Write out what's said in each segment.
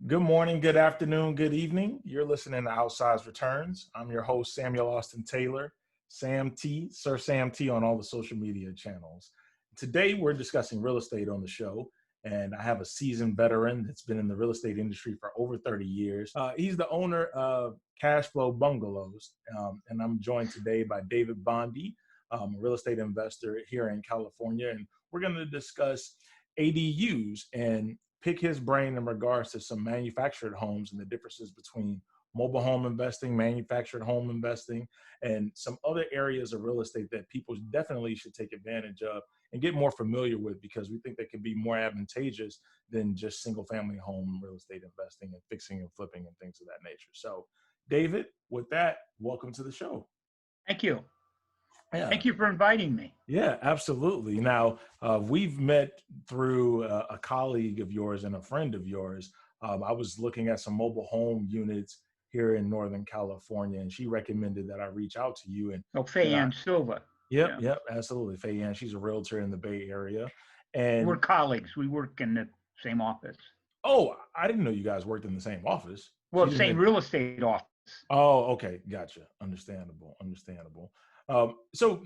Good morning, good afternoon, good evening. You're listening to Outsized Returns. I'm your host, Samuel Austin Taylor, Sam T, Sir Sam T on all the social media channels. Today, we're discussing real estate on the show, and I have a seasoned veteran that's been in the real estate industry for over 30 years. He's the owner of Cashflow Bungalows, and I'm joined today by David Bonde, a real estate investor here in California, and we're going to discuss ADUs and pick his brain in regards to some manufactured homes and the differences between mobile home investing, manufactured home investing, and some other areas of real estate that people definitely should take advantage of and get more familiar with, because we think they can be more advantageous than just single family home real estate investing and fixing and flipping and things of that nature. So David, with that, welcome to the show. Thank you. Yeah. Thank you for inviting me. Yeah, absolutely. Now, we've met through a colleague of yours and a friend of yours. I was looking at some mobile home units here in Northern California, and she recommended that I reach out to you. And Faye Ann Silva. Yep, absolutely. Faye Ann, she's a realtor in the Bay Area. And we're colleagues. We work in the same office. Oh, I didn't know you guys worked in the same office. Well, same real estate office. Oh, okay. Gotcha. Understandable. So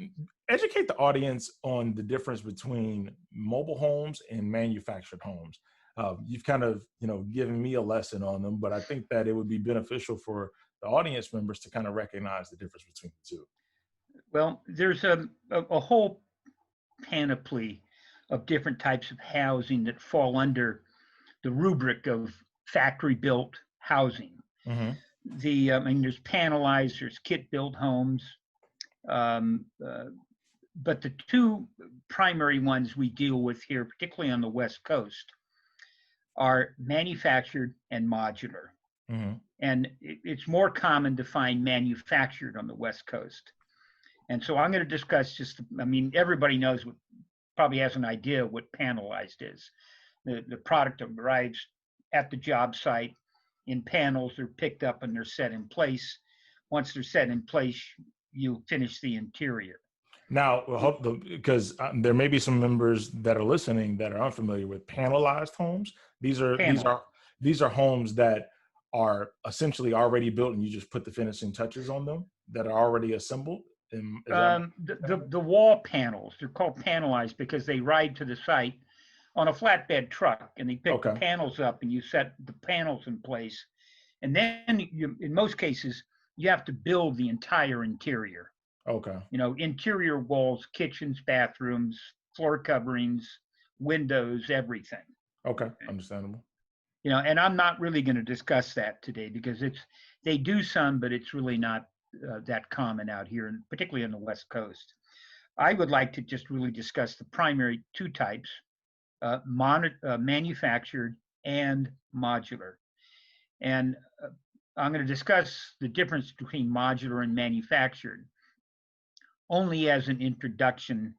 educate the audience on the difference between mobile homes and manufactured homes. You've kind of, given me a lesson on them, but I think that it would be beneficial for the audience members to kind of recognize the difference between the two. Well, there's a whole panoply of different types of housing that fall under the rubric of factory-built housing. Mm-hmm. There's panelized, there's kit-built homes, but the two primary ones we deal with here, particularly on the West Coast, are manufactured and modular. Mm-hmm. And it's more common to find manufactured on the West Coast. And so I'm going to discuss everybody knows probably has an idea what panelized is. The product arrives at the job site in panels. They're picked up and they're set in place. Once they're set in place, you finish the interior. Now, because there may be some members that are listening that are unfamiliar with panelized homes. These are homes that are essentially already built, and you just put the finishing touches on them that are already assembled. The wall panels, they're called panelized because they ride to the site on a flatbed truck, and they pick the panels up, and you set the panels in place. And then in most cases, you have to build the entire interior. Okay. Interior walls, kitchens, bathrooms, floor coverings, windows, everything. Okay, understandable. And I'm not really going to discuss that today because they do some, but it's really not that common out here, and particularly on the West Coast. I would like to just really discuss the primary two types, manufactured and modular. And I'm going to discuss the difference between modular and manufactured only as an introduction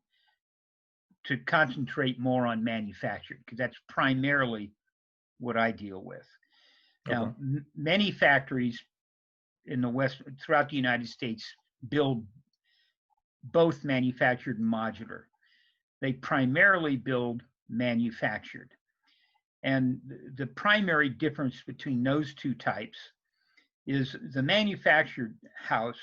to concentrate more on manufactured, because that's primarily what I deal with. Now, many factories in the West, throughout the United States, build both manufactured and modular. They primarily build manufactured. And the primary difference between those two types is the manufactured house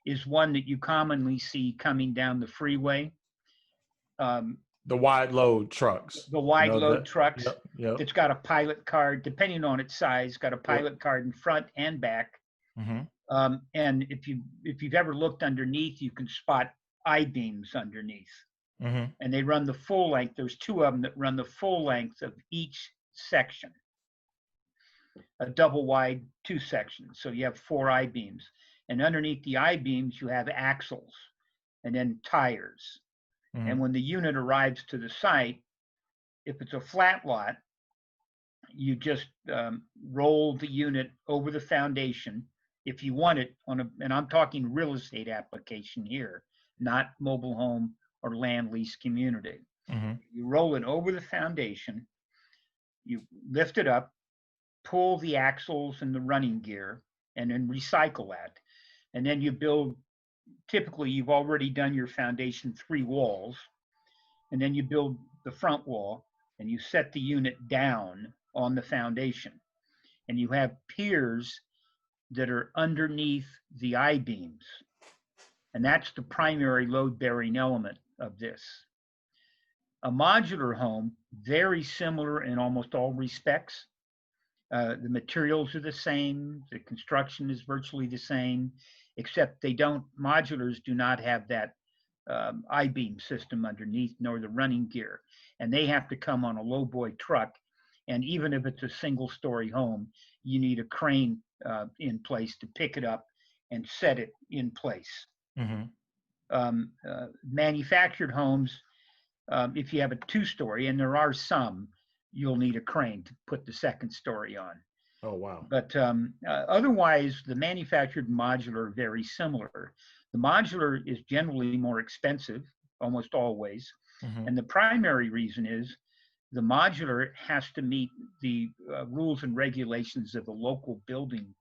is one that you commonly see coming down the freeway. The wide load trucks. The wide load trucks. Yep. It's got a pilot card, depending on its size, got a pilot card in front and back. Mm-hmm. And if you've ever looked underneath, you can spot I-beams underneath. Mm-hmm. And they run the full length. There's two of them that run the full length of each section. A double wide, two sections. So you have 4 I-beams. And underneath the I-beams, you have axles and then tires. Mm-hmm. And when the unit arrives to the site, if it's a flat lot, you just roll the unit over the foundation. If you want it and I'm talking real estate application here, not mobile home or land lease community. Mm-hmm. You roll it over the foundation, you lift it up, pull the axles and the running gear, and then recycle that. And then you build, typically you've already done your foundation 3 walls, and then you build the front wall, and you set the unit down on the foundation, and you have piers that are underneath the I-beams. And that's the primary load-bearing element of this. A modular home, very similar in almost all respects. The materials are the same, the construction is virtually the same, except modulars do not have that I-beam system underneath, nor the running gear. And they have to come on a lowboy truck. And even if it's a single-story home, you need a crane in place to pick it up and set it in place. Mm-hmm. Manufactured homes, if you have a two-story, and there are some, you'll need a crane to put the second story on. Oh, wow. But otherwise, the manufactured and modular are very similar. The modular is generally more expensive, almost always. Mm-hmm. And the primary reason is the modular has to meet the rules and regulations of the local building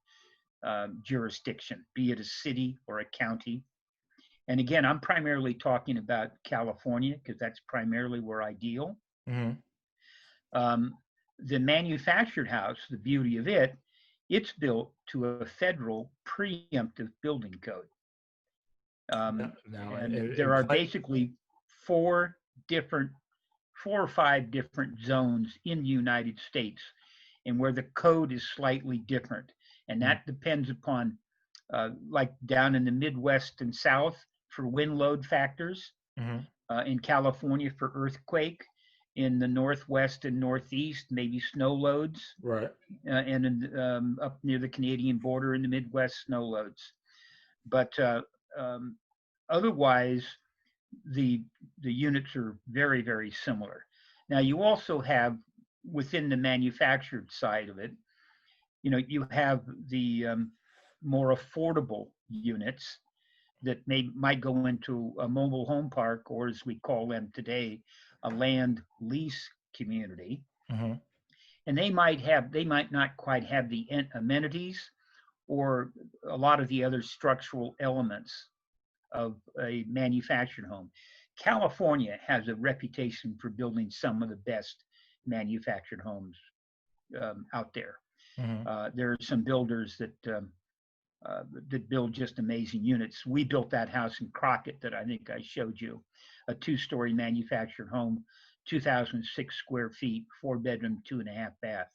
jurisdiction, be it a city or a county. And again, I'm primarily talking about California because that's primarily where I deal. Mm-hmm. The manufactured house, the beauty of it, it's built to a federal preemptive building code. There are basically four or five different zones in the United States, and where the code is slightly different. And that depends upon, like down in the Midwest and South for wind load factors, in California for earthquake, in the Northwest and Northeast, maybe snow loads, right? And up near the Canadian border in the Midwest, snow loads. But otherwise, the units are very, very similar. Now, you also have within the manufactured side of it, you have the more affordable units that might go into a mobile home park, or as we call them today, a land lease community. Mm-hmm. And they might not quite have the amenities or a lot of the other structural elements of a manufactured home. California has a reputation for building some of the best manufactured homes out there. Mm-hmm. There are some builders that build just amazing units. We built that house in Crockett that I think I showed you, a two-story manufactured home, 2,006 square feet, 4-bedroom, 2.5 bath.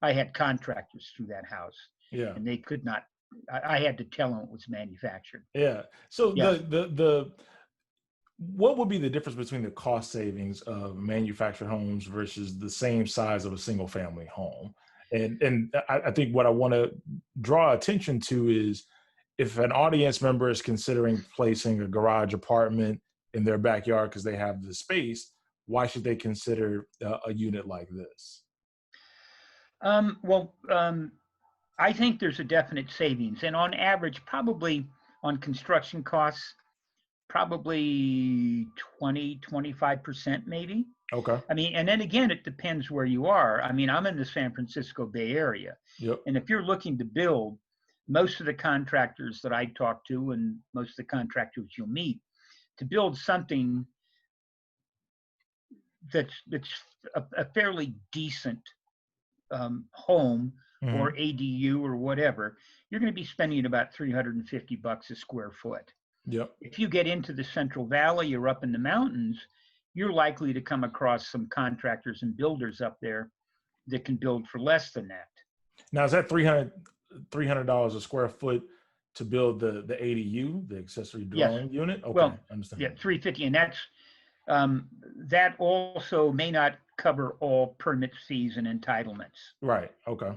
I had contractors through that house, and they could not. I had to tell them it was manufactured. Yeah. So the what would be the difference between the cost savings of manufactured homes versus the same size of a single family home? And I think what I want to draw attention to is if an audience member is considering placing a garage apartment in their backyard because they have the space, why should they consider a unit like this? I think there's a definite savings, and on average, probably on construction costs, probably 20-25% maybe. Okay. I mean, and then again, it depends where you are. I mean, I'm in the San Francisco Bay Area. Yep. And if you're looking to build, most of the contractors that I talk to and most of the contractors you'll meet, to build something that's a fairly decent home or ADU or whatever, you're going to be spending about $350 a square foot. Yep. If you get into the Central Valley or up in the mountains, you're likely to come across some contractors and builders up there that can build for less than that. Now, is that $300 a square foot to build the ADU, the accessory dwelling unit? Okay, well, understand. Yeah, $350, and that's that also may not cover all permit fees and entitlements. Right. Okay.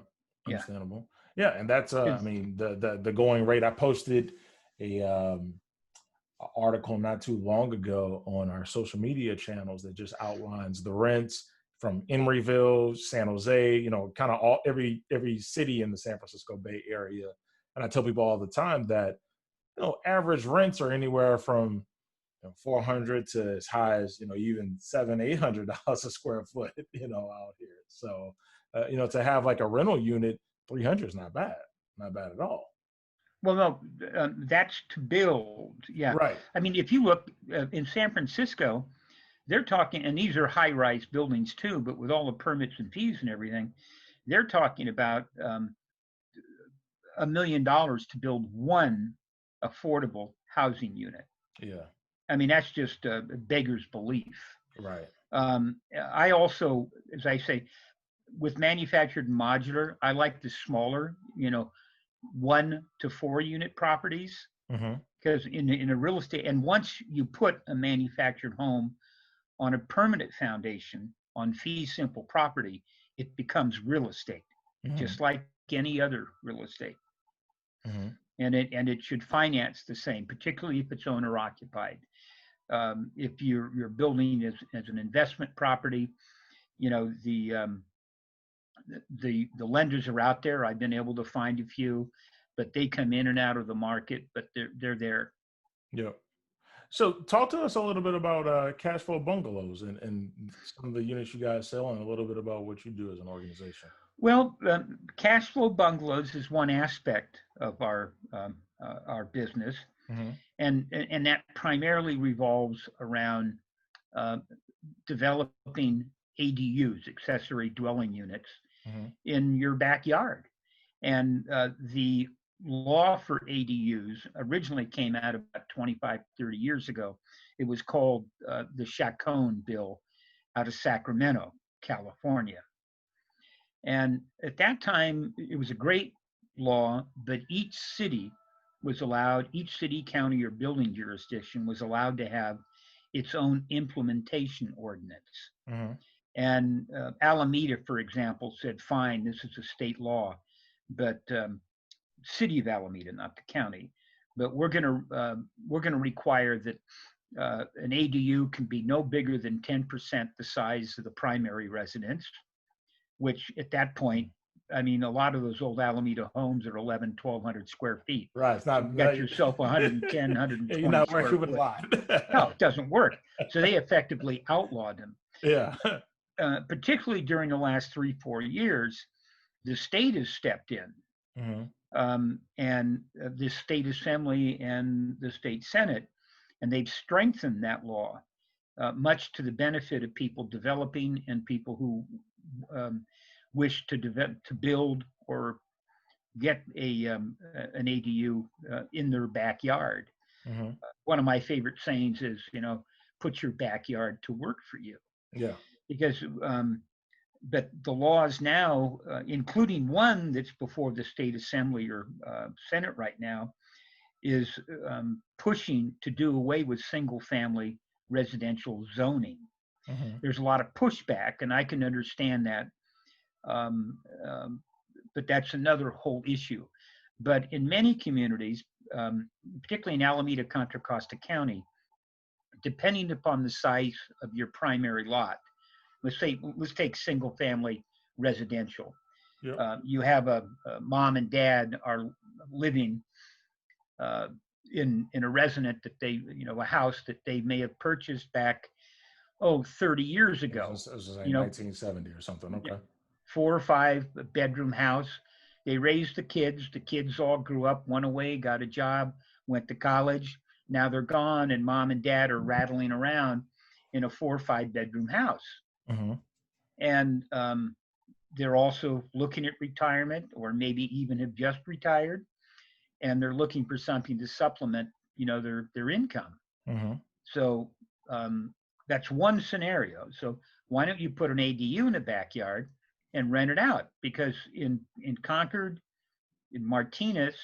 Understandable. Yeah, and that's I mean the going rate. I posted a article not too long ago on our social media channels that just outlines the rents from Emeryville, San Jose, kind of all every city in the San Francisco Bay Area. And I tell people all the time that average rents are anywhere from $400 to as high as even $700-800 a square foot out here. So to have like a rental unit, 300 is not bad at all. Well, no, that's to build. Yeah. Right. I mean, if you look in San Francisco, they're talking, and these are high-rise buildings too, but with all the permits and fees and everything, they're talking about $1 million to build one affordable housing unit. Yeah. I mean, that's just a beggar's belief. Right. I also, as I say, with manufactured modular, I like the smaller, 1 to 4 unit properties, because in a real estate, and once you put a manufactured home on a permanent foundation on fee simple property, it becomes real estate, just like any other real estate. And it should finance the same, particularly if it's owner occupied. If you're building as an investment property, the lenders are out there. I've been able to find a few, but they come in and out of the market, but they're there. Yeah. So talk to us a little bit about Cashflow Bungalows and some of the units you guys sell, and a little bit about what you do as an organization. Well, Cashflow Bungalows is one aspect of our business, and that primarily revolves around developing ADUs, accessory dwelling units, in your backyard. And the law for ADUs originally came out about 25, 30 years ago. It was called the Chacon Bill out of Sacramento, California. And at that time, it was a great law, but each city, county, or building jurisdiction was allowed to have its own implementation ordinance. And Alameda, for example, said, fine, this is a state law, but city of Alameda, not the county, but we're going to require that an ADU can be no bigger than 10% the size of the primary residence, which at that point, I mean, a lot of those old Alameda homes are 1,100 square feet. Right. It's not, so you got yourself 110, 120 you're not square working with foot. a lot. No, it doesn't work. So they effectively outlawed them. Yeah. Particularly during the last 3-4 years, the state has stepped in. And the state assembly and the state senate, and they've strengthened that law, much to the benefit of people developing and people who wish to build or get an ADU in their backyard. One of my favorite sayings is, put your backyard to work for you. Yeah. Because but the laws now, including one that's before the state assembly or senate right now, is pushing to do away with single family residential zoning. There's a lot of pushback, and I can understand that, but that's another whole issue. But in many communities, particularly in Alameda, Contra Costa County, depending upon the size of your primary lot, let's take single family residential. Yep. You have a mom and dad are living in a resident that they, a house that they may have purchased back 30 years ago. This was like 1970 or something. Okay. 4 or 5 bedroom house. They raised the kids all grew up, went away, got a job, went to college. Now they're gone, and mom and dad are rattling around in a 4 or 5 bedroom house. And they're also looking at retirement, or maybe even have just retired, and they're looking for something to supplement, their income. So that's one scenario. So why don't you put an ADU in the backyard and rent it out? Because in Concord, in Martinez,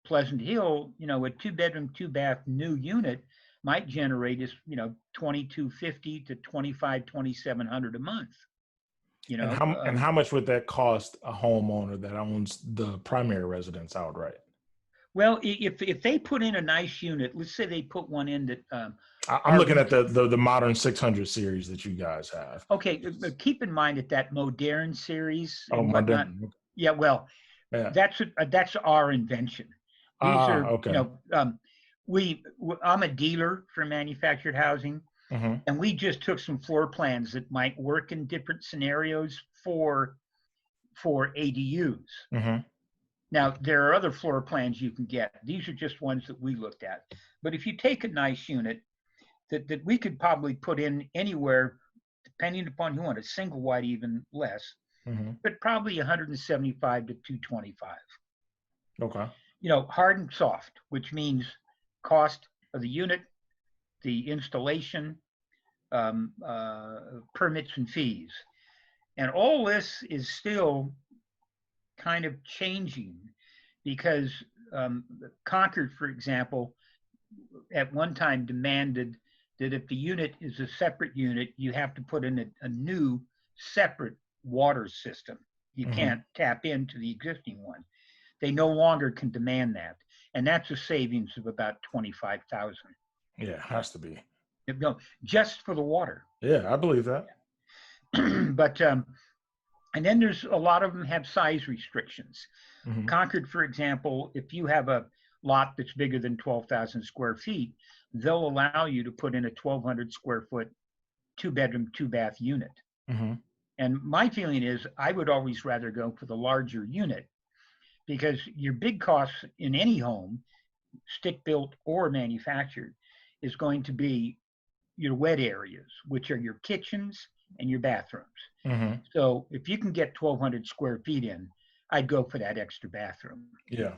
Pleasant Hill, a 2-bedroom, 2-bath new unit might generate as $2,250 to $2,700 a month. And how much would that cost a homeowner that owns the primary residence outright? Well, if they put in a nice unit, let's say they put one in that. I'm looking at the modern 600 series that you guys have. Okay, keep in mind that modern series. Oh, modern. Yeah, well, yeah. That's our invention. These are okay. I'm a dealer for manufactured housing, and we just took some floor plans that might work in different scenarios for ADUs. Now, there are other floor plans you can get. These are just ones that we looked at. But if you take a nice unit, that we could probably put in anywhere, depending upon who want a single wide, even less, but probably 175 to 225. Okay. Hard and soft, which means cost of the unit, the installation, permits and fees. And all this is still kind of changing because Concord, for example, at one time demanded that if the unit is a separate unit, you have to put in a new separate water system. You can't tap into the existing one. They no longer can demand that. And that's a savings of about $25,000. Yeah, it has to be. No, just for the water. Yeah, I believe that. But and then there's a lot of them have size restrictions. Concord, for example, if you have a lot that's bigger than 12,000 square feet, they'll allow you to put in a 1,200 square foot, 2-bedroom, 2-bath unit. And my feeling is I would always rather go for the larger unit because your big costs in any home, stick built or manufactured, is going to be your wet areas, which are your kitchens and your bathrooms. So if you can get 1,200 square feet in, I'd go for that extra bathroom. Yeah.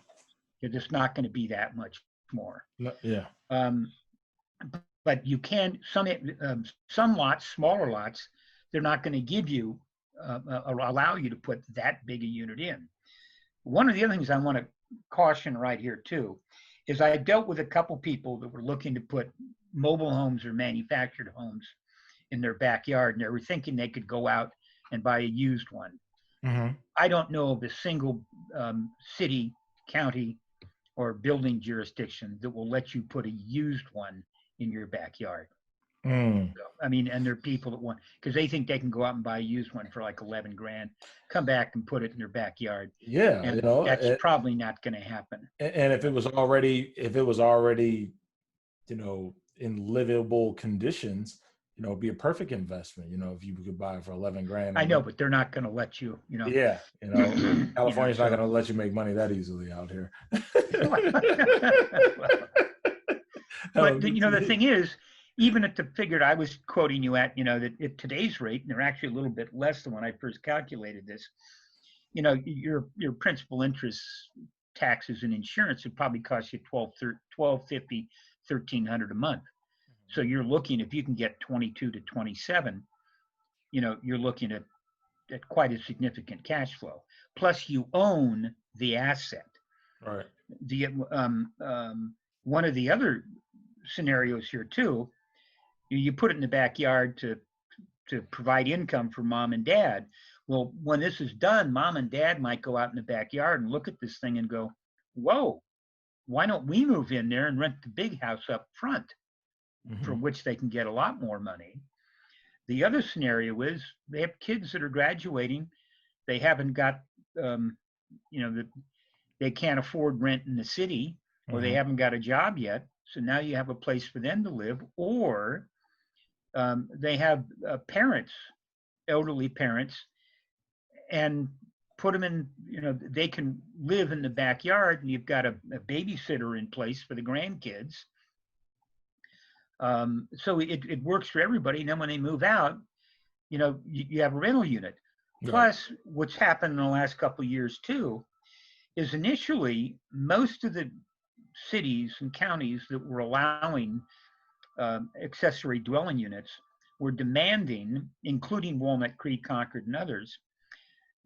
It's just not going to be that much more. No, yeah. But you can, some lots, smaller lots, they're not going to give you, allow you to put that big a unit in. One of the other things I want to caution right here too, is I dealt with a couple people that were looking to put mobile homes or manufactured homes in their backyard, and they were thinking they could go out and buy a used one. I don't know of a single city, county, or building jurisdiction that will let you put a used one in your backyard. So, I mean, and there are people that want, because they think they can go out and buy a used one for like 11 grand, come back and put it in their backyard. Yeah, and that's probably not going to happen. And if it was already, in livable conditions, it'd be a perfect investment. If you could buy it for 11 grand. I know, but they're not going to let you. Yeah, California's not going to let you make money that easily out here. But the thing is, even at the figure I was quoting you at, that at today's rate, and they're actually a little bit less than when I first calculated this, your principal interest, taxes, and insurance would probably cost you $1,250, $1,300 a month. So you're looking, if you can get 22 to 27, you're looking at quite a significant cash flow. Plus, you own the asset. Right. The one of the other scenarios here too, you put it in the backyard to provide income for mom and dad. Well, when this is done, mom and dad might go out in the backyard and look at this thing and go, whoa, why don't we move in there and rent the big house up front, from which they can get a lot more money. The other scenario is they have kids that are graduating. They haven't got, they can't afford rent in the city, or they haven't got a job yet. So now you have a place for them to live, or they have parents, elderly parents, and put them in, they can live in the backyard, and you've got a babysitter in place for the grandkids. So it works for everybody. And then when they move out, you have a rental unit. Right. Plus, what's happened in the last couple of years too, is initially most of the cities and counties that were allowing accessory dwelling units were demanding, including Walnut Creek, Concord, and others,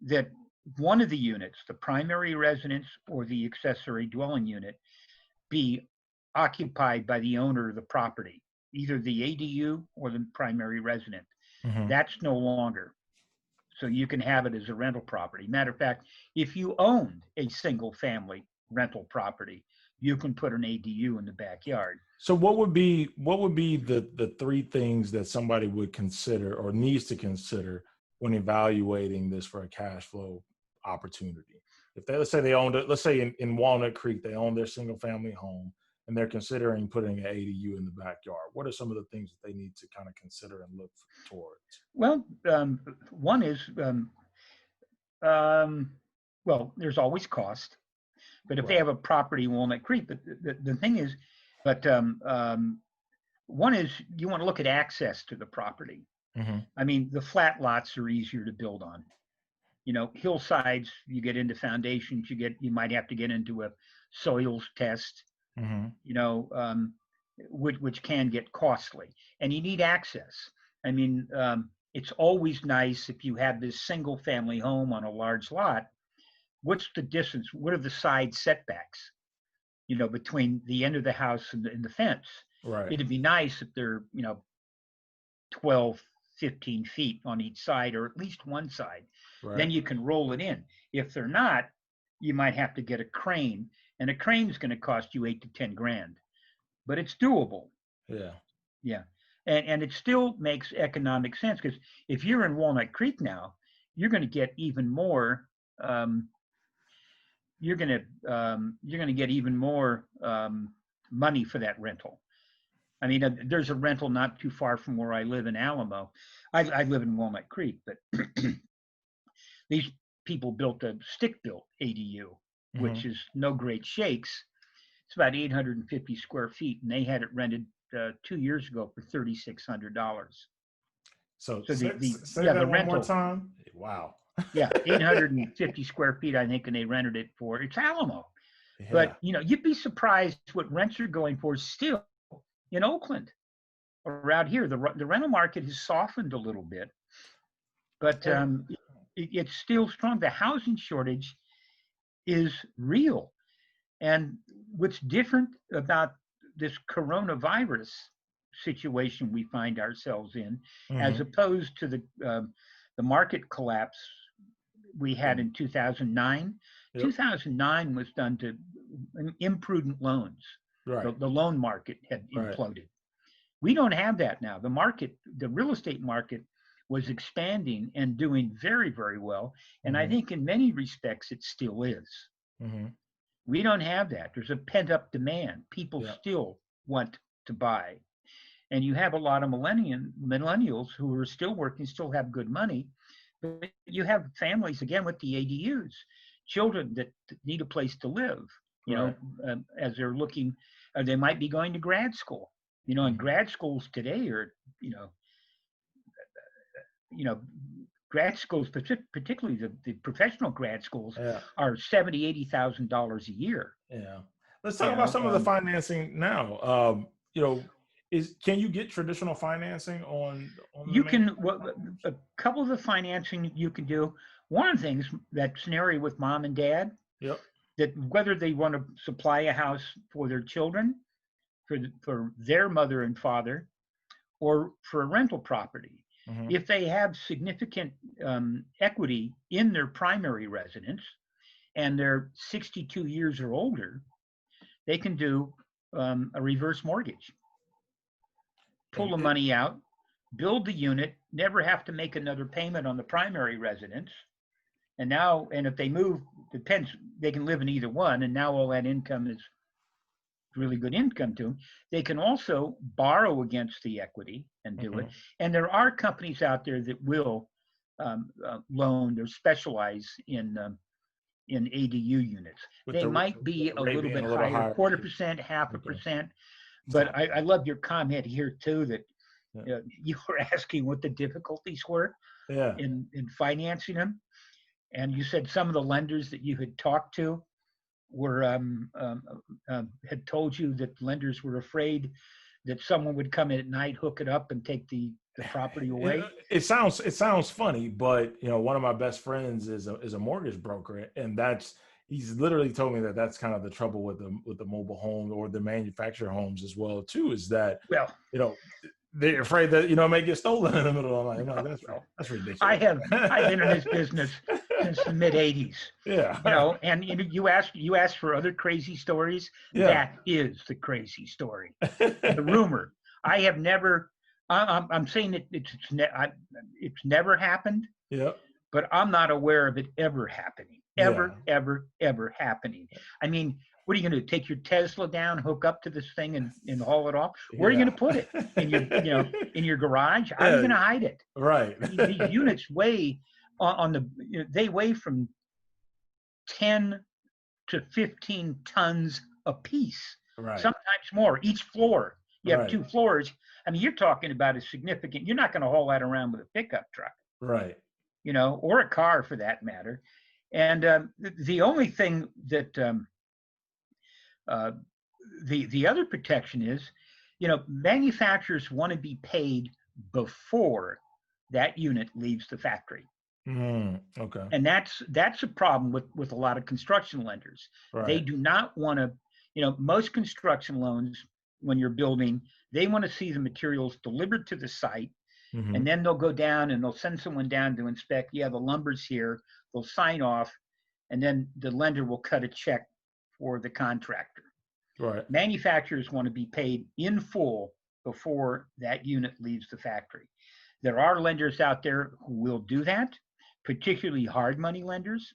that one of the units, the primary residence or the accessory dwelling unit, be occupied by the owner of the property, either the ADU or the primary resident. That's no longer. So you can have it as a rental property. Matter of fact, if you owned a single family rental property, you can put an ADU in the backyard. So what would be the three things that somebody would consider or needs to consider when evaluating this for a cash flow opportunity? If they, let's say they owned it, let's say in Walnut Creek, they own their single family home and they're considering putting an ADU in the backyard. What are some of the things that they need to kind of consider and look towards? Well, one is, well, there's always cost. But if they have a property in Walnut Creek, but the thing is, but One is you want to look at access to the property. Mm-hmm. I mean, the flat lots are easier to build on. Hillsides, you get into foundations, you might have to get into a soils test, Mm-hmm. which can get costly, and you need access. I mean, it's always nice if you have this single family home on a large lot. What's the distance? What are the side setbacks? Between the end of the house and the fence. Right. It'd be nice if they're 12, 15 feet on each side, or at least one side. Right. Then you can roll it in. If they're not, you might have to get a crane, and a crane is going to cost you 8 to 10 grand, but it's doable. Yeah. Yeah. And it still makes economic sense, because if you're in Walnut Creek now, you're going to get even more. You're going to get even more money for that rental. I mean, there's a rental not too far from where I live in Alamo. I live in Walnut Creek, but these people built a stick-built ADU, which Mm-hmm. is no great shakes. It's about 850 square feet, and they had it rented 2 years ago for $3,600. So So say the that one more rental, time. Wow. yeah, 850 square feet, I think, and they rented it for. It's Alamo, Yeah. but you'd be surprised what rents are going for still in Oakland. Around here, the rental market has softened a little bit, but it's still strong. The housing shortage is real. And what's different about this coronavirus situation we find ourselves in, as Mm-hmm. opposed to the market collapse we had in 2009. Yep. 2009 was done to imprudent loans. Right. The loan market had Right. imploded. We don't have that now. The real estate market was expanding and doing very, very well. And I Mm-hmm. think in many respects, it still is. Mm-hmm. We don't have that. There's a pent up demand. People Yeah. still want to buy. And you have a lot of millennials who are still working, still have good money. But you have families, again, with the ADUs, children that need a place to live, Right. as they're looking, they might be going to grad school. And Mm-hmm. grad schools today are, grad schools, particularly the professional grad schools, Yeah. are $70,000-$80,000 a year. Yeah. Let's talk about some of the financing now. Can you get traditional financing on You the can, a couple of the financing you can do. One of the things, that scenario with mom and dad, Yep. that whether they want to supply a house for their children, for their mother and father, or for a rental property, Mm-hmm. if they have significant equity in their primary residence and they're 62 years or older, they can do a reverse mortgage. Pull the money out, build the unit, never have to make another payment on the primary residence. And if they move, depends, they can live in either one, and now all that income is really good income to them. They can also borrow against the equity and do it. And there are companies out there that will loan or specialize in ADU units. They might be a little bit higher, 1/4%, 0.5%. But I love your comment here too, that you were asking what the difficulties were in financing them. And you said some of the lenders that you had talked to were had told you that lenders were afraid that someone would come in at night, hook it up, and take the property away. It sounds funny, but one of my best friends is a mortgage broker, and he's literally told me that that's kind of the trouble with the mobile home or the manufactured homes as well too, is that they're afraid that it may get stolen in the middle of the night. I'm like, that's ridiculous. I've been in this business since the mid '80s. Yeah. And you asked for other crazy stories. Yeah. That is the crazy story. The rumor. I have never. I'm saying that it's never happened. Yeah. But I'm not aware of it ever happening. Ever happening. I mean, what are you going to do? Take your Tesla down, hook up to this thing, and haul it off? Where are you going to put it? In your, in your garage? How are you going to hide it? Right. These units weigh they weigh from 10 to 15 tons a piece. Right. Sometimes more. Each floor You have Right. 2 floors. I mean, you're talking about a significant, you're not going to haul that around with a pickup truck, Right. or a car for that matter. And the only thing that uh, the other protection is, manufacturers want to be paid before that unit leaves the factory. Okay. And that's a problem with a lot of construction lenders. They Right. do not want to, most construction loans, when you're building, they want to see the materials delivered to the site, and then they'll go down and they'll send someone down to inspect. Yeah, the lumber's here. They'll sign off, and then the lender will cut a check for the contractor. Right. Manufacturers want to be paid in full before that unit leaves the factory. There are lenders out there who will do that, particularly hard money lenders.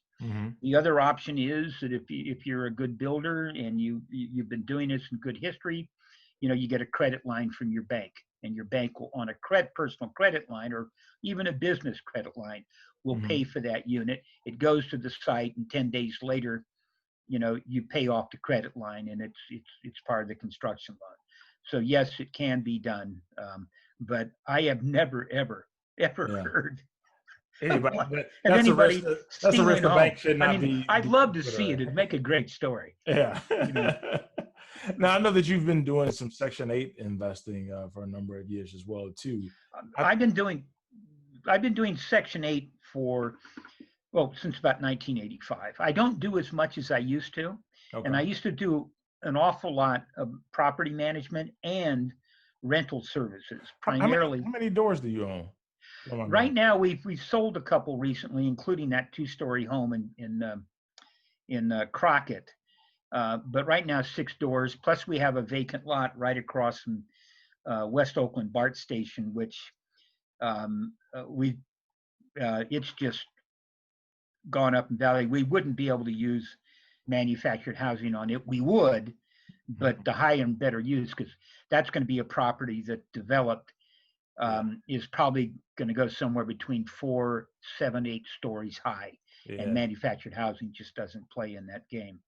The other option is that if you're a good builder and you've been doing this in good history, you get a credit line from your bank, and your bank will, on a personal credit line or even a business credit line, will pay for that unit. It goes to the site, and 10 days later, you pay off the credit line, and it's part of the construction loan. So yes, it can be done, but I have never ever heard Anybody, of that's a risk. anybody That's a risk stealing the home. bank should I not mean, I'd be love to put see it. on. It'd make a great story. Yeah. You know. Now I know that you've been doing some Section 8 investing for a number of years as well too. I've been doing Section 8 since about 1985. I don't do as much as I used to, and I used to do an awful lot of property management and rental services, primarily. How many doors do you own? Right now, we've sold a couple recently, including that 2-story home in Crockett. But right now, 6 doors. Plus, we have a vacant lot right across from West Oakland BART station, which it's just gone up in value. We wouldn't be able to use manufactured housing on it. We would, but the higher and better use, because that's going to be a property that developed is probably going to go somewhere between 4, 7, 8 stories high, and manufactured housing just doesn't play in that game.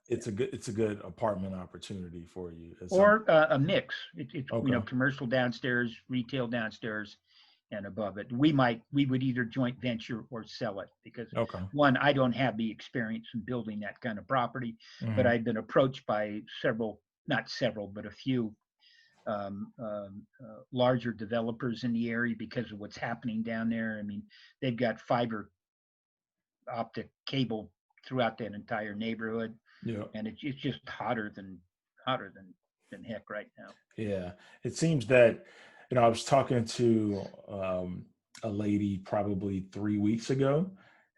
It's a good apartment opportunity for you, or a mix. It's commercial downstairs, retail downstairs, and above it. We would either joint venture or sell it, because one, I don't have the experience in building that kind of property, but I've been approached by not several, but a few larger developers in the area because of what's happening down there. I mean, they've got fiber optic cable throughout that entire neighborhood, and it's just hotter than heck right now. Yeah, it seems that I was talking to a lady probably 3 weeks ago,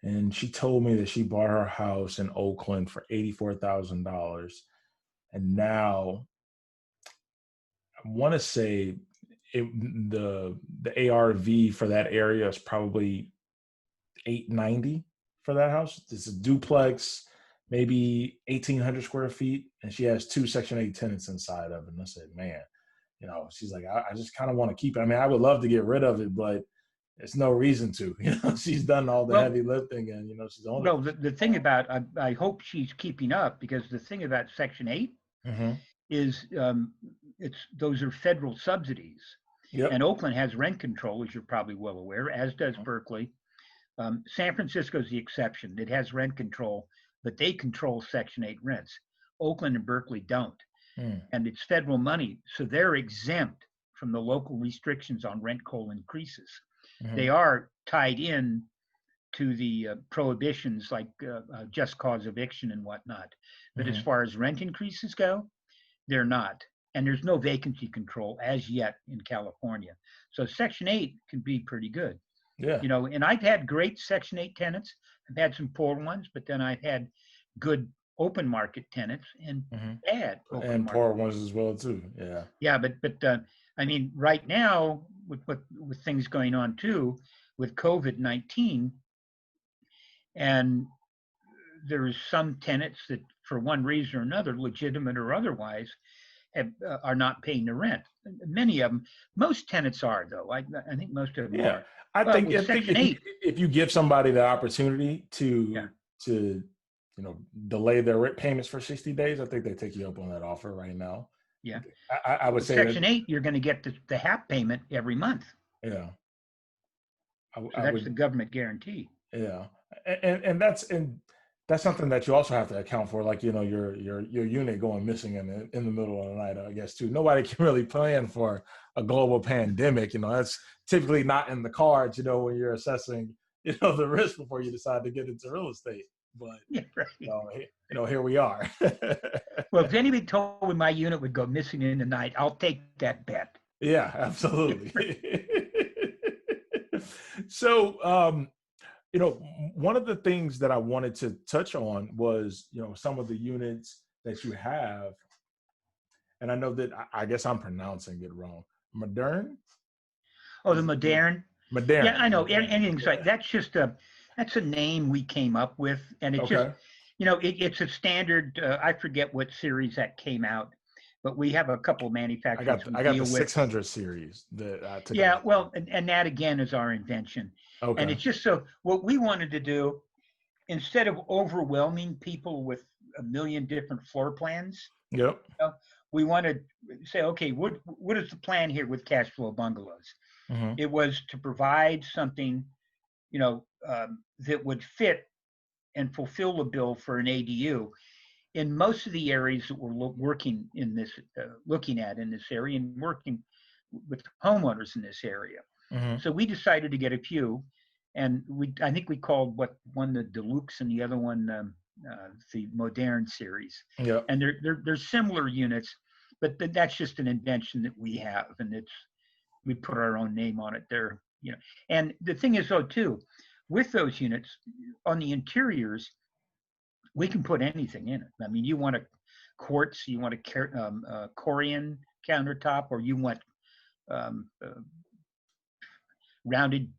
and she told me that she bought her house in Oakland for $84,000, and now I want to say the ARV for that area is probably $890 for that house. It's a duplex, maybe 1,800 square feet, and she has 2 Section 8 tenants inside of it. And I said, man, she's like, I just kind of want to keep it. I mean, I would love to get rid of it, but there's no reason to. She's done all the heavy lifting, and she's on. Well, the thing about I hope she's keeping up, because the thing about Section 8 is those are federal subsidies. Yep. And Oakland has rent control, as you're probably well aware, as does Berkeley. San Francisco is the exception. It has rent control, but they control Section 8 rents. Oakland and Berkeley don't. And it's federal money, so they're exempt from the local restrictions on rent control increases. They are tied in to the prohibitions like just cause eviction and whatnot. But as far as rent increases go, they're not. And there's no vacancy control as yet in California. So Section 8 can be pretty good. Yeah. And I've had great Section 8 tenants. I've had some poor ones, but then I've had good open market tenants and bad open and market poor ones as well too. Yeah. Yeah, but I mean, right now with things going on too, with COVID-19, and there's some tenants that, for one reason or another, legitimate or otherwise, are not paying the rent. Many of them, most tenants are though. I think most of them are. I think if you give somebody the opportunity to delay their rent payments for 60 days, I think they take you up on that offer right now. Yeah. I would With say Section that, 8, you're going to get the HAP payment every month. yeah, So I that's the would, government guarantee. yeah, and that's something that you also have to account for, like, your unit going missing in the middle of the night, I guess, too. Nobody can really plan for a global pandemic. That's typically not in the cards, when you're assessing, the risk before you decide to get into real estate. But Yeah, right. here we are. Well, if anybody told me my unit would go missing in the night, I'll take that bet. Yeah, absolutely. So, one of the things that I wanted to touch on was, some of the units that you have, and I know that I guess I'm pronouncing it wrong. Modern? Oh, the modern. Yeah, Modern. I know. Modern. Anything's right. That's a name we came up with, and it just, Okay. it's a standard. I forget what series that came out, but we have a couple of manufacturers we I got the deal with. 600 series that I took a Yeah, look well, and that again is our invention, at. and Okay. it's just so what we wanted to do, instead of overwhelming people with a million different floor plans, Yep. we wanted to say, okay, what is the plan here with Cashflow Bungalows? Mm-hmm. It was to provide something, that would fit and fulfill the bill for an ADU in most of the areas that we're working in this, looking at in this area, and working with homeowners in this area. Mm-hmm. So we decided to get a few, and I think we called one the Deluxe and the other one the Modern series. Yep. And they're similar units, but that's just an invention that we have, and we put our own name on it there. And the thing is, though, too, with those units on the interiors, we can put anything in it. I mean, you want a quartz, you want a Corian countertop, or you want um, uh, rounded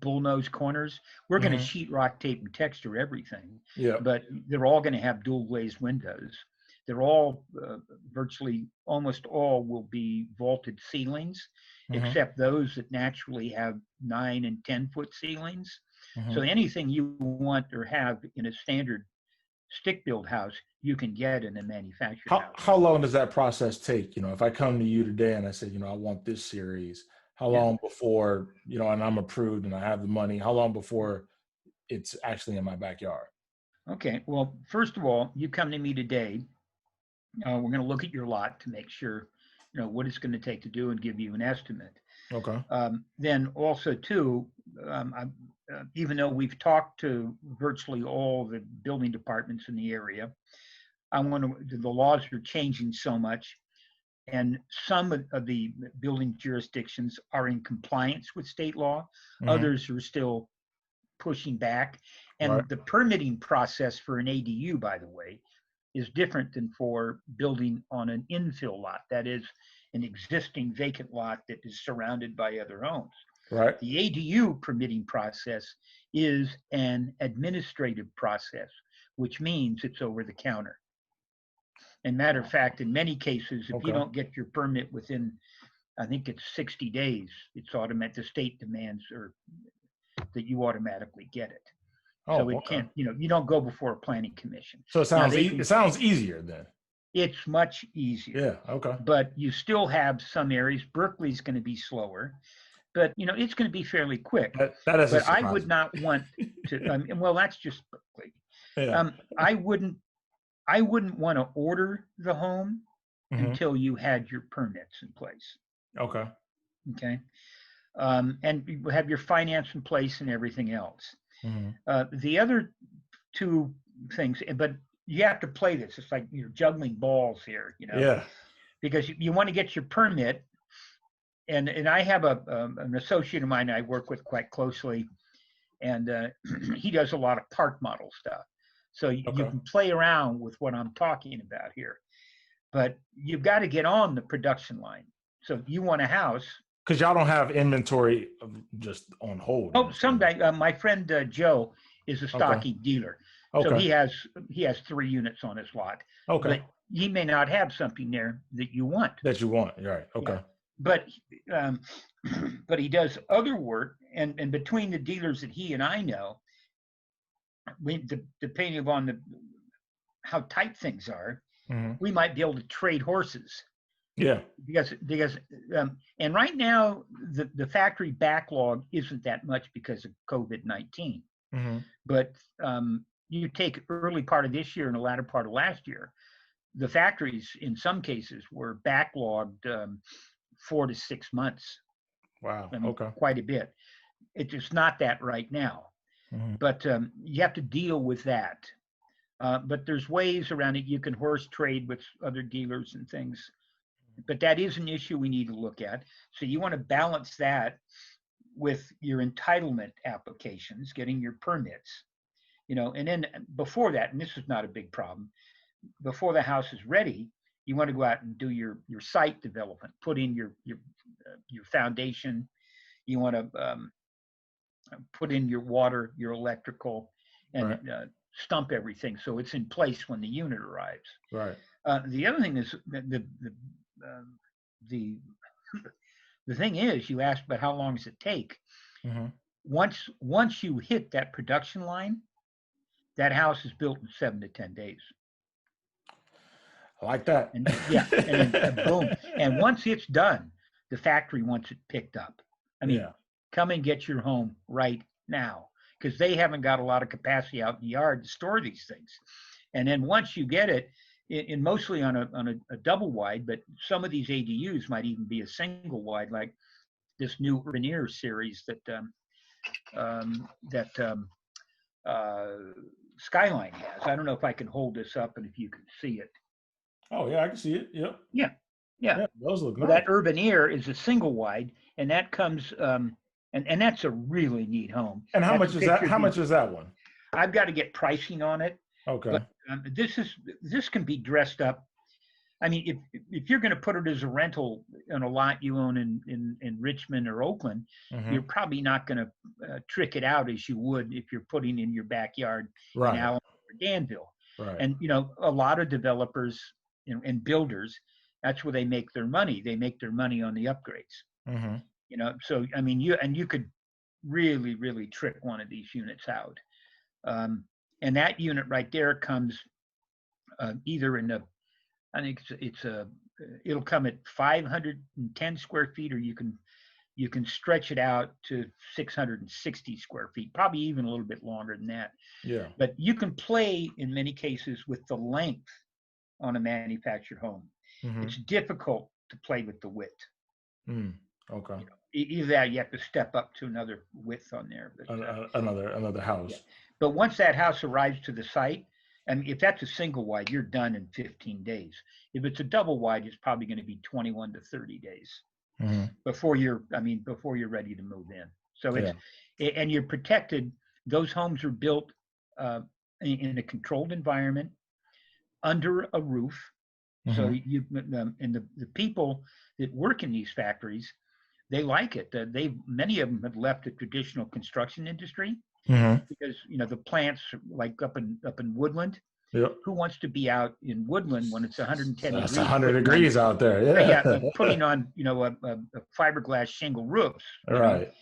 bullnose corners. We're going to Mm-hmm. sheetrock, tape, and texture everything, Yep. but they're all going to have dual glazed windows. They're all virtually, almost all will be vaulted ceilings, Mm-hmm. except those that naturally have 9 and 10-foot ceilings. Mm-hmm. So anything you want or have in a standard stick build house, you can get in a manufactured house. How long does that process take? If I come to you today and I say, I want this series, how Yeah. long before, and I'm approved and I have the money, how long before it's actually in my backyard? Okay. Well, first of all, you come to me today. We're going to look at your lot to make sure, what it's going to take to do and give you an estimate. Okay. Then also too, even though we've talked to virtually all the building departments in the area, the laws are changing so much, and some of the building jurisdictions are in compliance with state law. Mm-hmm. Others are still pushing back. And Right. the permitting process for an ADU, by the way, is different than for building on an infill lot. That is an existing vacant lot that is surrounded by other homes. Right. The ADU permitting process is an administrative process, which means it's over the counter. And matter of fact, in many cases, if you Okay. don't get your permit within, I think it's 60 days, it's automatic, the state demands or that you automatically get it. Oh, So it okay. can't, you don't go before a planning commission. So it sounds easier then. It's much easier. Yeah. Okay. But you still have some areas. Berkeley's going to be slower, but it's going to be fairly quick. That is. But I would not want to. Well, that's just Berkeley. Yeah. I wouldn't want to order the home until you had your permits in place. Okay. Okay. And you have your finance in place and everything else. Mm-hmm. The other two things, but you have to play this. It's like you're juggling balls here, Yeah. because you want to get your permit. And I have an associate of mine I work with quite closely, and he does a lot of park model stuff. So you can play around with what I'm talking about here, but you've got to get on the production line. So if you want a house. Because y'all don't have inventory just on hold. Oh, someday my friend Joe is a stocking dealer. Okay. So he has 3 units on his lot. Okay. But he may not have something there that you want. Right. Okay. Yeah. But he does other work, and between the dealers that he and I know, depending upon how tight things are, we might be able to trade horses. Yeah. because and right now the factory backlog isn't that much because of COVID-19. Mm-hmm. But you take early part of this year and the latter part of last year, the factories in some cases were backlogged 4 to 6 months. Wow. I mean, Okay. quite a bit. It's just not that right now, Mm-hmm. but you have to deal with that. But there's ways around it. You can horse trade with other dealers and things, but that is an issue we need to look at. So you want to balance that with your entitlement applications, getting your permits, and then before that, and this is not a big problem, before the house is ready, you want to go out and do your site development, put in your foundation. You want to put in your water, your electrical, and Right. stump everything so it's in place when the unit arrives. Right. The other thing is that the the thing is, you asked about how long does it take. Mm-hmm. Once you hit that production line, that house is built in 7 to 10 days. I like that. And yeah, and then boom. And once it's done, the factory wants it picked up. I mean, Yeah. come and get your home right now, because they haven't got a lot of capacity out in the yard to store these things. And then once you get it, in mostly on a double wide, but some of these ADUs might even be a single wide, like this new Rainier series that Skyline has. I don't know if I can hold this up and if you can see it. Oh yeah, I can see it. Yep. Yeah. Yeah, those look Well, nice. that Urban-Air is a single wide, and that comes and that's a really neat home. And how That's much is that? How much is that one? I've got to get pricing on it. Okay. But this can be dressed up. I mean, if you're going to put it as a rental on a lot you own in Richmond or Oakland, Mm-hmm. you're probably not going to trick it out as you would if you're putting in your backyard Right. in Allen or Danville. Right. And a lot of developers and builders, that's where they make their money. They make their money on the upgrades. Mm-hmm. So I mean, you could really, really trick one of these units out. And that unit right there comes either in I think it'll come at 510 square feet, or you can stretch it out to 660 square feet, probably even a little bit longer than that. Yeah. But you can play in many cases with the length on a manufactured home. Mm-hmm. It's difficult to play with the width. Okay. Either that, you have to step up to another width on there. But, another house. Yeah. But once that house arrives to the site, and if that's a single wide, you're done in 15 days. If it's a double wide, it's probably going to be 21 to 30 days before you're ready to move in. So and you're protected. Those homes are built in a controlled environment under a roof. Mm-hmm. So and the people that work in these factories, they like it. Many of them have left the traditional construction industry. Mm-hmm. Because the plants, like up in Woodland. Yep. Who wants to be out in Woodland when it's 110 That's degrees? 100 degrees out there. Yeah. Putting on a fiberglass shingle roofs. Right.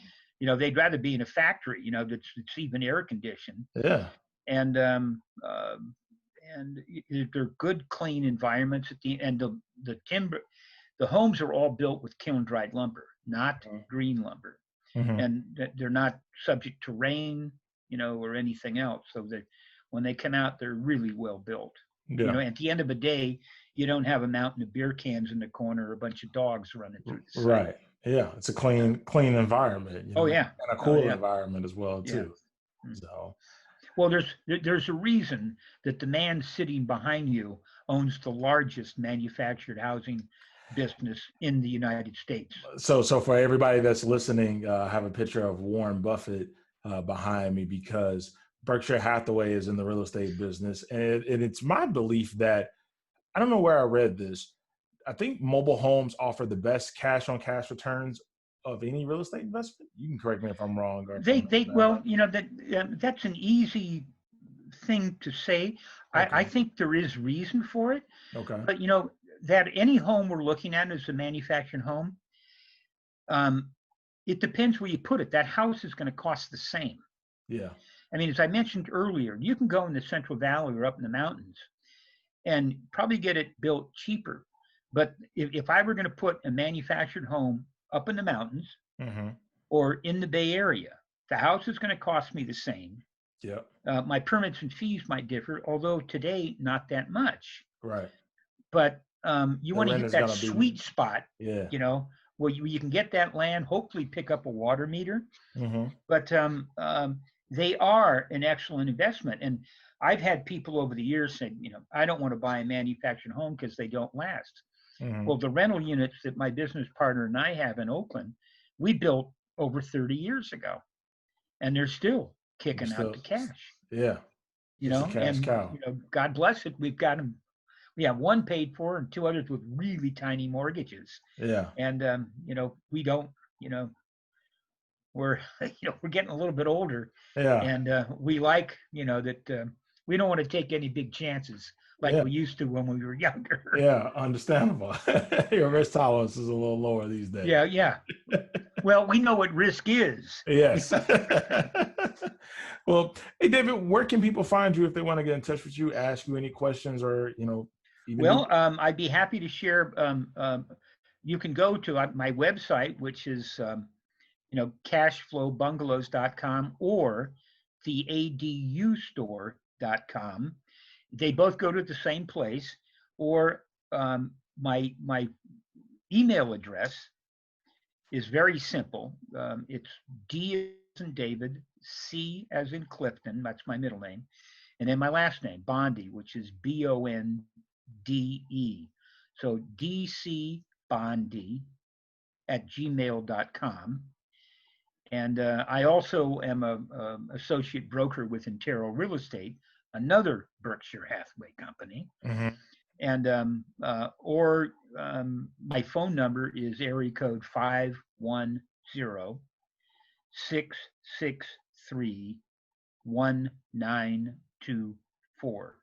They'd rather be in a factory. That's even air conditioned. Yeah. And they're good, clean environments at the end. The timber, the homes are all built with kiln dried lumber, not green lumber. Mm-hmm. And they're not subject to rain, or anything else. So that when they come out, they're really well built. Yeah. At the end of the day, you don't have a mountain of beer cans in the corner or a bunch of dogs running through the site. Right. Yeah. It's a clean environment. Oh yeah. And a cool environment as well too. Yeah. So. Well, there's a reason that the man sitting behind you owns the largest manufactured housing business in the United States. So for everybody that's listening, I have a picture of Warren Buffett behind me because Berkshire Hathaway is in the real estate business. And it's my belief that, I don't know where I read this, I think mobile homes offer the best cash on cash returns of any real estate investment. You can correct me if I'm wrong. That's an easy thing to say. Okay. I think there is reason for it. Okay. But that any home we're looking at is a manufactured home. It depends where you put it. That house is going to cost the same. Yeah. I mean, as I mentioned earlier, you can go in the Central Valley or up in the mountains and probably get it built cheaper. But if I were going to put a manufactured home up in the mountains Mm-hmm. or in the Bay Area, the house is going to cost me the same. Yep. My permits and fees might differ, although today not that much. Right. But you The want to rent hit is that gonna be, sweet spot, yeah. Where you can get that land, hopefully pick up a water meter. Mm-hmm. But they are an excellent investment. And I've had people over the years say, I don't want to buy a manufactured home because they don't last. Mm-hmm. Well, the rental units that my business partner and I have in Oakland, we built over 30 years ago, and they're still kicking out the cash. Yeah. Just a cash And cow. God bless it, we've got them. We have one paid for and two others with really tiny mortgages. Yeah. And we don't, we're we're getting a little bit older, Yeah. and we like that we don't want to take any big chances like Yeah. we used to when we were younger. Yeah. Understandable. Your risk tolerance is a little lower these days. Yeah. Well, we know what risk is. Yes. Well, hey, David, where can people find you if they want to get in touch with you, ask you any questions, or, Well, I'd be happy to share. You can go to my website, which is, cashflowbungalows.com or the adustore.com. They both go to the same place. Or my email address is very simple. It's D as in David, C as in Clifton, that's my middle name, and then my last name, Bonde, which is Bonde. So dcbonde@gmail.com. And I am a associate broker with Intero Real Estate, another Berkshire Hathaway company. Mm-hmm. And my phone number is area code 510-663-1924.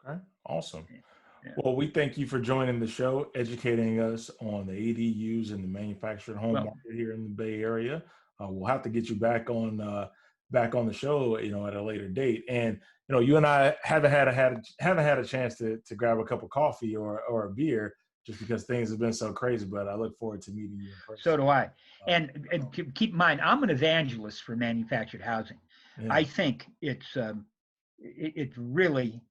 Okay, awesome. Yeah. Well, we thank you for joining the show, educating us on the ADUs and the manufactured home market here in the Bay Area. We'll have to get you back on the show, at a later date. And you and I haven't had a chance to grab a cup of coffee or a beer, just because things have been so crazy. But I look forward to meeting you in person. So do I. And keep in mind, I'm an evangelist for manufactured housing. Yeah. I think it's really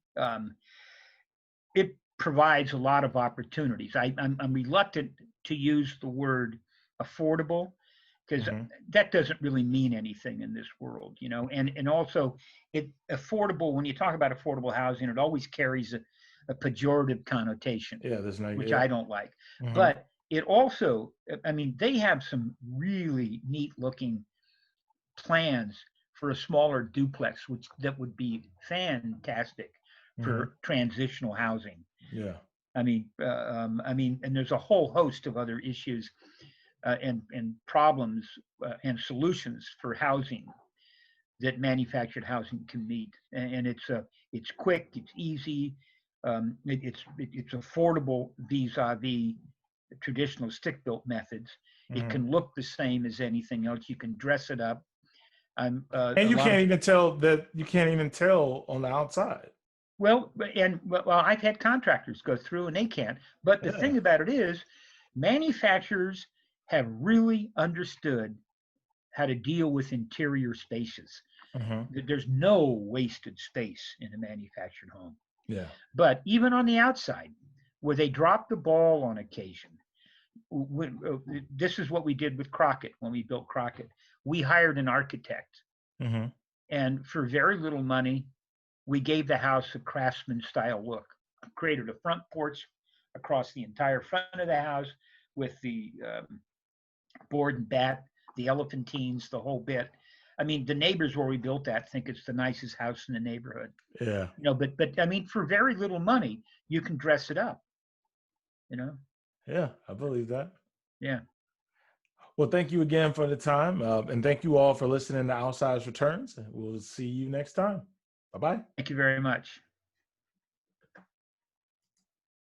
it provides a lot of opportunities. I'm reluctant to use the word affordable, because that doesn't really mean anything in this world, and also affordable, when you talk about affordable housing, it always carries a pejorative connotation, which I don't like. But it also, they have some really neat looking plans for a smaller duplex, that would be fantastic for transitional housing. Yeah. And there's a whole host of other issues and problems and solutions for housing that manufactured housing can meet. And it's quick, it's easy, it's affordable vis-a-vis traditional stick-built methods. It can look the same as anything else. You can dress it up. And you can't even tell on the outside. Well, I've had contractors go through and they can't. But the thing about it is, manufacturers have really understood how to deal with interior spaces. There's no wasted space in a manufactured home. Yeah. But even on the outside, where they drop the ball on occasion, this is what we did with Crockett when we built Crockett. We hired an architect, and for very little money, we gave the house a craftsman style look. Created a front porch across the entire front of the house with the board and bat, the elephantines, the whole bit. The neighbors where we built that think it's the nicest house in the neighborhood. Yeah. But for very little money, you can dress it up. Yeah, I believe that. Yeah. Well, thank you again for the time, and thank you all for listening to Outsized Returns. We'll see you next time. Bye-bye. Thank you very much.